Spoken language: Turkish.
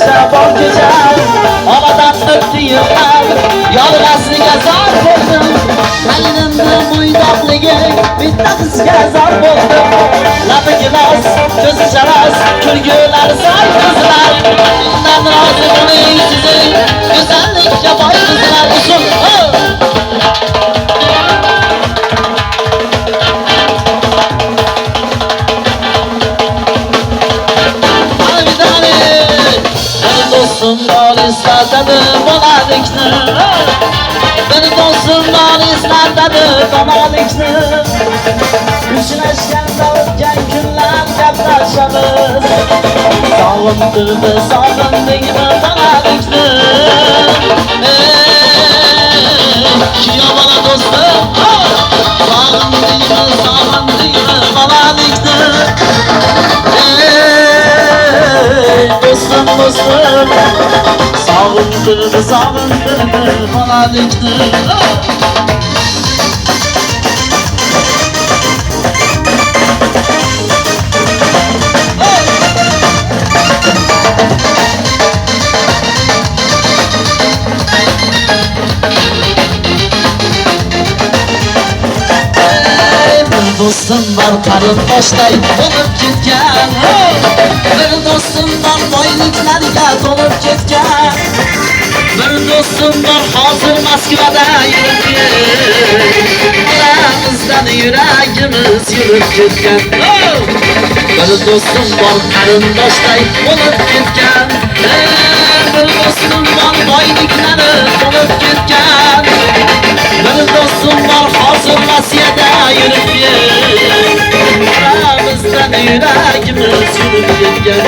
yaşa bol gece. Havadan öptü yıllar, yolg'asiga zor bo'ldim. Qaynimni bo'ydoqligi bitta qizga zor bo'ldim. Labi gilos, ko'zi charos, kulgulari soy qizlar. Mendan rozi bo'ling sizning go'zallikka boy qizlar usul. Eslatadi bolalikni, bir do'stim bor eslatadi bolalikni. Uchrashganda o'tgan kunlar gaplashamiz, sog'indirdi sog'indingmi bolalikni. Kuyov bola do'stim, sog'indingmi bolalikni. Do'stim do'stim, sog'indirdi bolalikni. Do'stim bor qarindoshday bo'lib ketgan, bir do'stim bor boyliklarga to'lib ketgan, bir do'stim bor hozir Moskvada yuribdi, oramizdan yuragimiz yurib ketgan. Bir do'stim bor qarindoshday bo'lib ketgan, bir do'stim bor boyliklari to'lib ketgan, bir do'stim bor hozir Rossiyada yuribdi, oramizdan yuragimiz yurib ketgan.